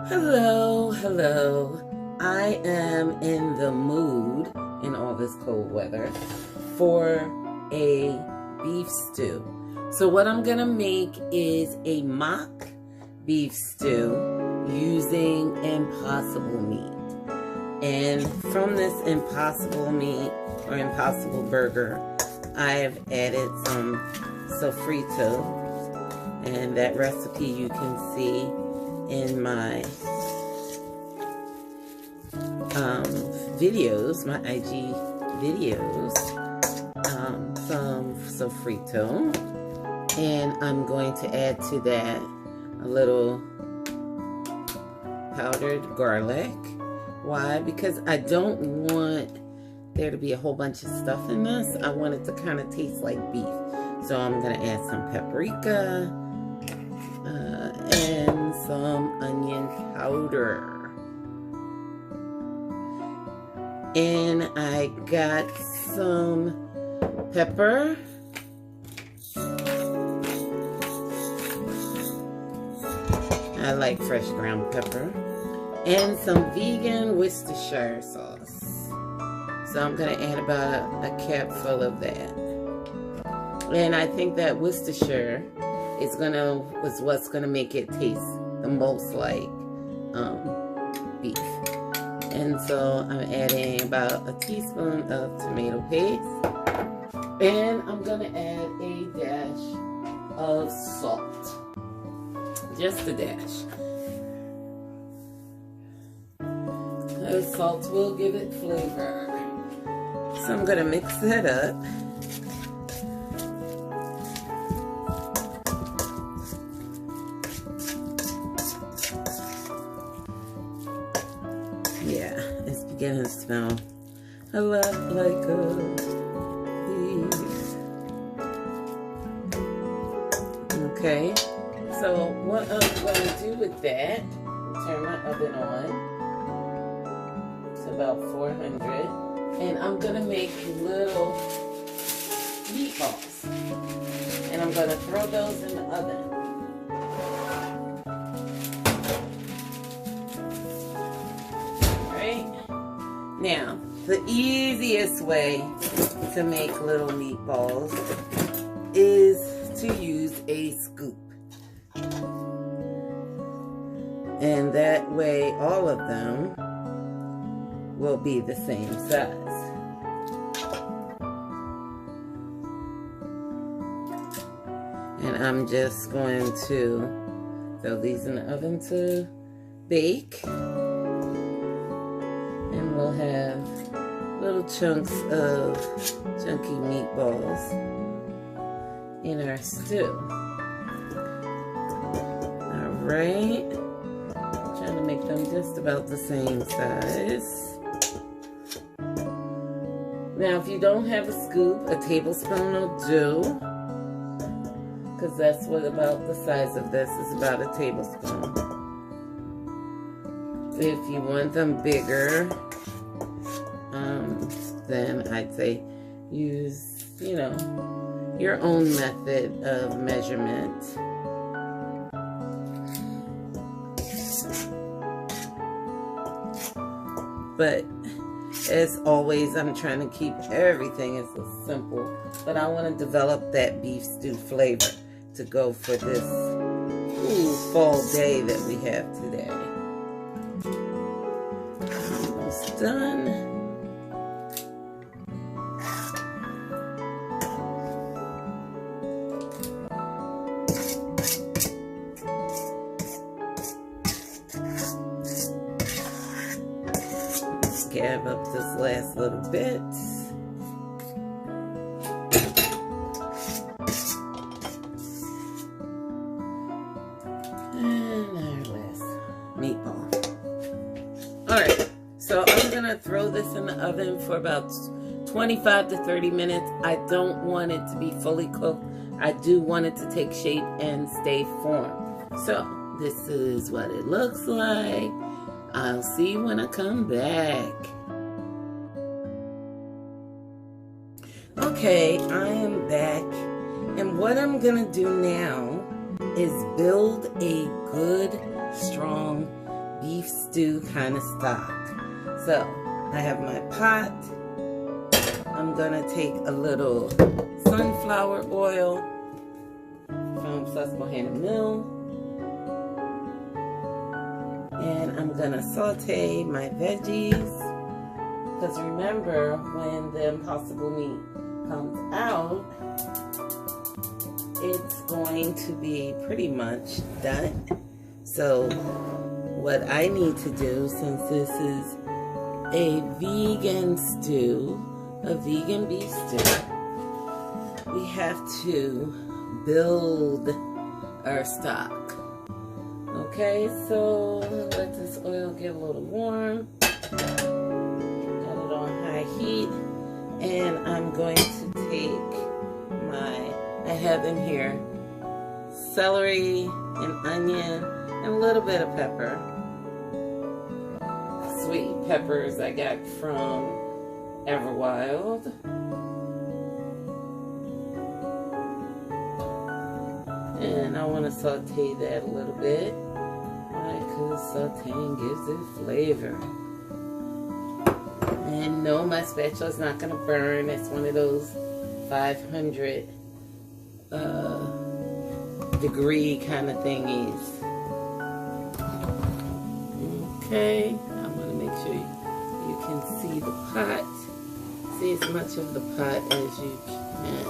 Hello, hello. I am in the mood, in all this cold weather, for a beef stew. So what I'm gonna make is a mock beef stew using impossible meat. And from this impossible meat or impossible burger, I've added some sofrito, and that recipe you can see in my videos, my IG videos, some sofrito, and I'm going to add to that a little powdered garlic. Why? Because I don't want there to be a whole bunch of stuff in this. I want it to kind of taste like beef. So I'm going to add some paprika and some onion powder. And I got some pepper. I like fresh ground pepper. And some vegan Worcestershire sauce. So I'm going to add about a cap full of that. And I think that Worcestershire is what's gonna make it taste the most like beef. And so I'm adding about a teaspoon of tomato paste, and I'm gonna add a dash of salt, just a dash. The salt will give it flavor. So I'm gonna mix that up. Yeah, it's beginning to smell a lot like a beef. Okay, so what I'm going to do with that, turn my oven on to about 400, and I'm going to make little meatballs, and I'm going to throw those in the oven. Now, the easiest way to make little meatballs is to use a scoop. And that way, all of them will be the same size. And I'm just going to throw these in the oven to bake. And we'll have little chunks of chunky meatballs in our stew. Alright. Trying to make them just about the same size. Now, if you don't have a scoop, a tablespoon will do. Because that's what about the size of this is, about a tablespoon. If you want them bigger, then I'd say use, your own method of measurement. But as always, I'm trying to keep everything as simple. But I want to develop that beef stew flavor to go for this fall day that we have today. Almost done. Scab up this last little bit. And our last meatball. Alright, so I'm going to throw this in the oven for about 25 to 30 minutes. I don't want it to be fully cooked. I do want it to take shape and stay formed. So, this is what it looks like. I'll see you when I come back. Okay, I am back, and what I'm gonna do now is build a good, strong beef stew kind of stock. So I have my pot. I'm gonna take a little sunflower oil from Susquehanna Mill, and I'm gonna saute my veggies, because remember, when the Impossible meat comes out, it's going to be pretty much done. So what I need to do, since this is a vegan stew, a vegan beef stew, we have to build our stock. Okay, so let this oil get a little warm. Got it on high heat, and I'm going to take I have in here celery and onion and a little bit of pepper. Sweet peppers I got from Everwild. And I want to saute that a little bit. Why? Because sauteing gives it flavor. And no, my spatula is not going to burn. It's one of those 500 degree kind of thingies. Okay, I'm going to make sure you can see the pot. See as much of the pot as you can.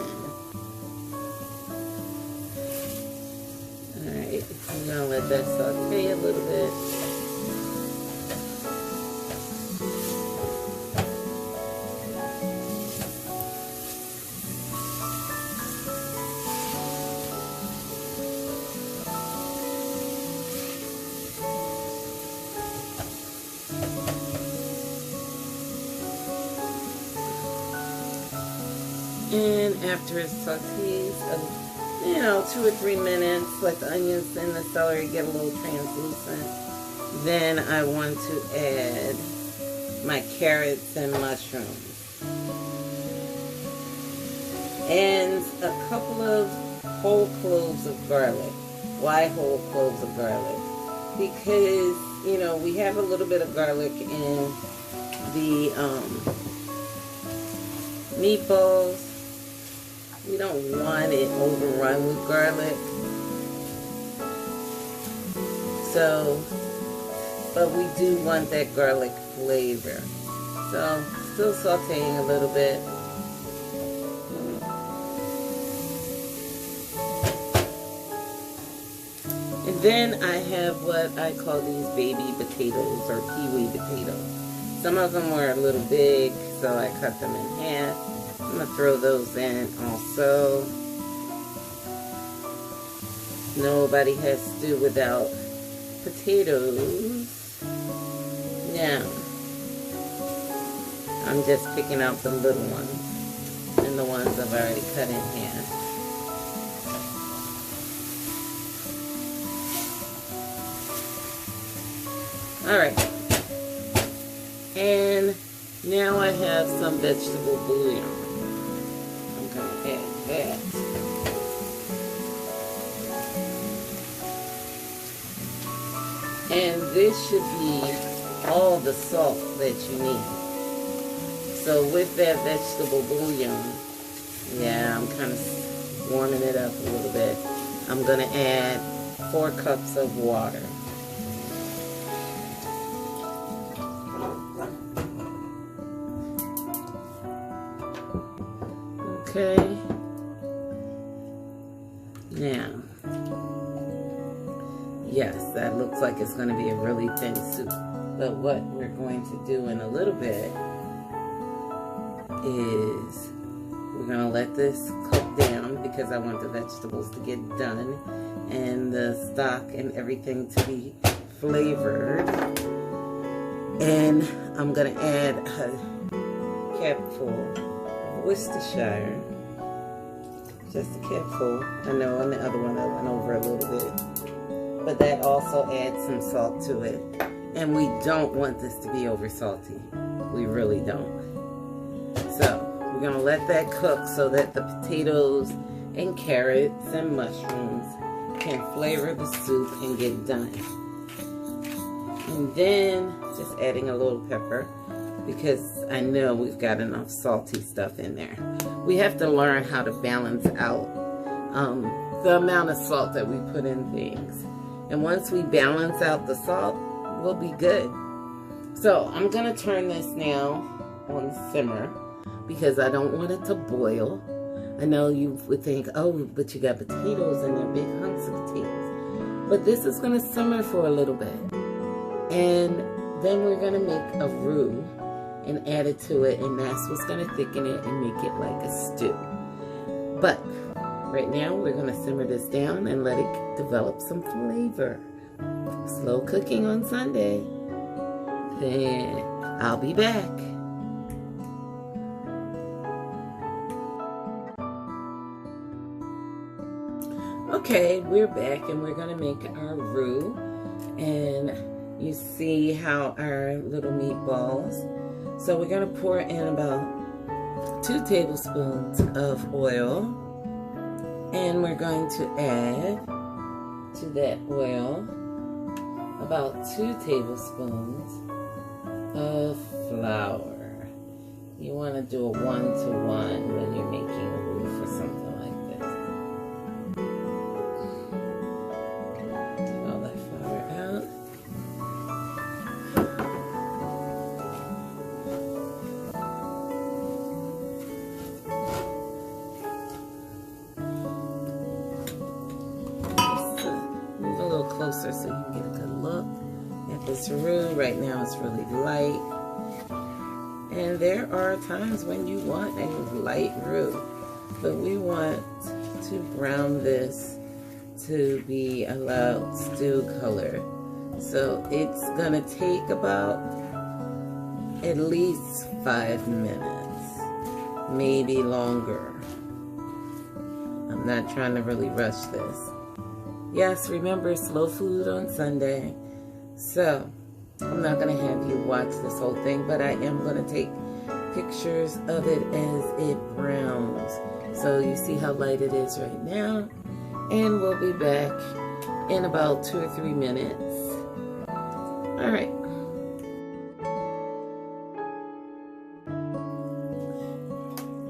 Alright, I'm going to let that saute a little bit. And after it sautees, 2 or 3 minutes, let the onions and the celery get a little translucent. Then I want to add my carrots and mushrooms. And a couple of whole cloves of garlic. Why whole cloves of garlic? Because, we have a little bit of garlic in the meatballs. We don't want it overrun with garlic. So, but we do want that garlic flavor. So, still sauteing a little bit. And then I have what I call these baby potatoes, or kiwi potatoes. Some of them were a little big, so I cut them in half. I'm going to throw those in also. Nobody has stew without potatoes. Now, I'm just picking out the little ones and the ones I've already cut in half. Alright. And now I have some vegetable bouillon. I'm going to add that. And this should be all the salt that you need. So with that vegetable bouillon, yeah, I'm kind of warming it up a little bit. I'm going to add 4 cups of water. Okay, now, yes, that looks like it's going to be a really thin soup, but what we're going to do in a little bit is we're going to let this cook down, because I want the vegetables to get done and the stock and everything to be flavored. And I'm going to add a capful Worcestershire, just a capful. I know on the other one I went over a little bit, but that also adds some salt to it. And we don't want this to be over salty. We really don't. So we're gonna let that cook so that the potatoes and carrots and mushrooms can flavor the soup and get done. And then just adding a little pepper because I know we've got enough salty stuff in there. We have to learn how to balance out the amount of salt that we put in things. And once we balance out the salt, we'll be good. So I'm gonna turn this now on simmer because I don't want it to boil. I know you would think, oh, but you got potatoes and they're big hunks of potatoes. But this is gonna simmer for a little bit. And then we're gonna make a roux and add it to it, and that's what's gonna thicken it and make it like a stew. But right now we're gonna simmer this down and let it develop some flavor. Slow cooking on Sunday. Then I'll be back. Okay, we're back and we're gonna make our roux. And you see how our little meatballs. So we're gonna pour in about 2 tablespoons of oil. And we're going to add to that oil about 2 tablespoons of flour. You want to do a 1-to-1 when you're making a roux for something like this. Take all that flour out. Move a little closer so you can get a good look at this roux. Right now it's really light. And there are times when you want a light roux, but we want to brown this to be a loud stew color. So it's gonna take about at least 5 minutes, maybe longer. I'm not trying to really rush this. Yes, remember, slow food on Sunday. So I'm not going to have you watch this whole thing, but I am going to take pictures of it as it browns. So you see how light it is right now. And we'll be back in about 2 or 3 minutes. All right.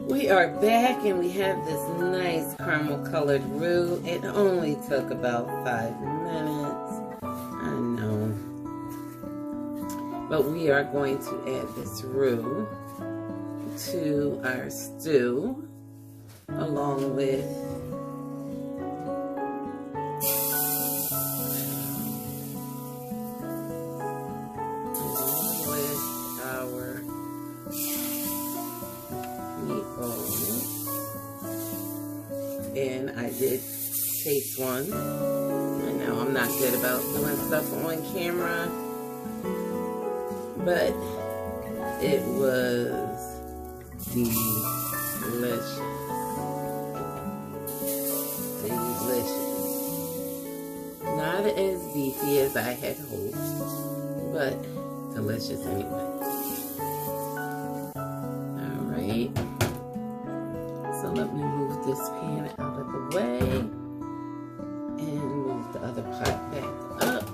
We are back and we have this nice caramel colored roux. It only took about 5 minutes. I know. But we are going to add this roux to our stew along with our meatballs. And I did taste one. I know I'm not good about doing stuff on camera, but it was delicious. Delicious. Not as beefy as I had hoped, but delicious anyway. Alright. So let me move this pan out of the way and move the other pot back up.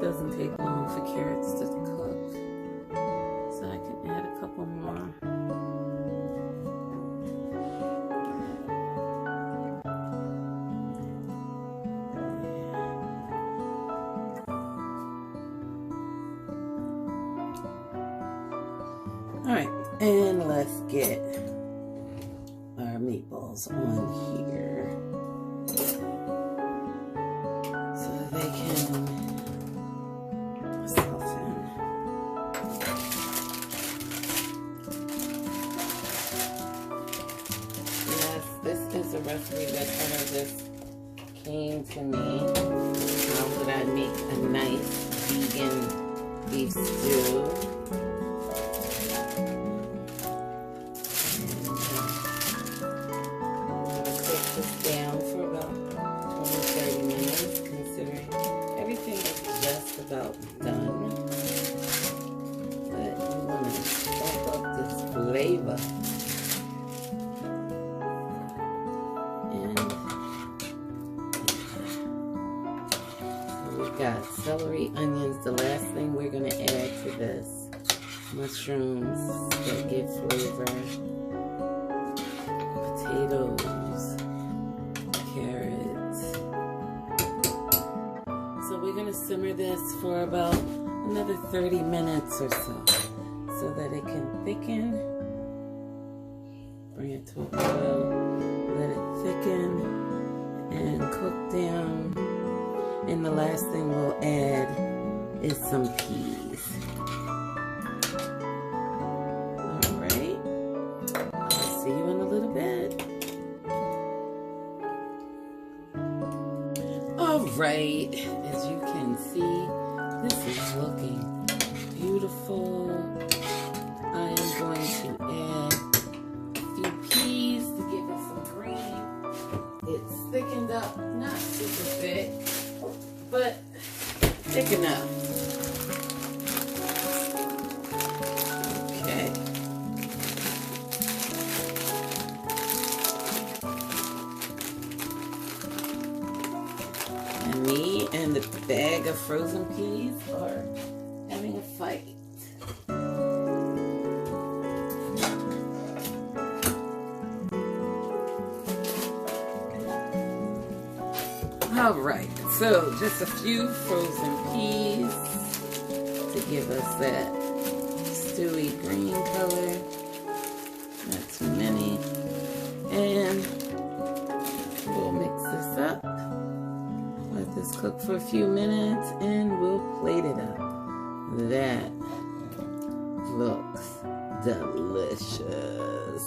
Doesn't take long for carrots to cook, so I can add a couple more. All right, and let's get our meatballs on here so they can the recipe that kind of just came to me. How would I make a nice vegan beef stew? Down for about 20-30 minutes, considering everything is just about done. But you want to soak up this flavor. And so we've got celery, onions. The last thing we're going to add to this, mushrooms that give flavor, potatoes, carrots. So we're going to simmer this for about another 30 minutes or so that it can thicken. Bring it to a boil, let it thicken and cook down. And the last thing we'll add is some peas. Alright, I'll see you in a little bit. Alright, as you can see, this is looking beautiful. I am going to add a few peas to give it some green. It's thickened up, not super thick, but thick enough. Okay. Me and the bag of frozen peas are having a fight. Alright, so just a few frozen peas to give us that stewy green color. Not too many. And we'll mix this up. Let this cook for a few minutes and we'll plate it up. That looks delicious.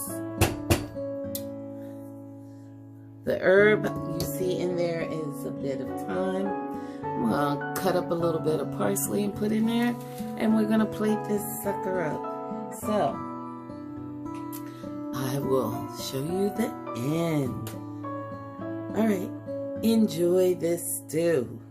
The herb you see in there is a bit of thyme. I'm gonna cut up a little bit of parsley and put in there, and we're gonna plate this sucker up. So I will show you the end. All right. Enjoy this stew.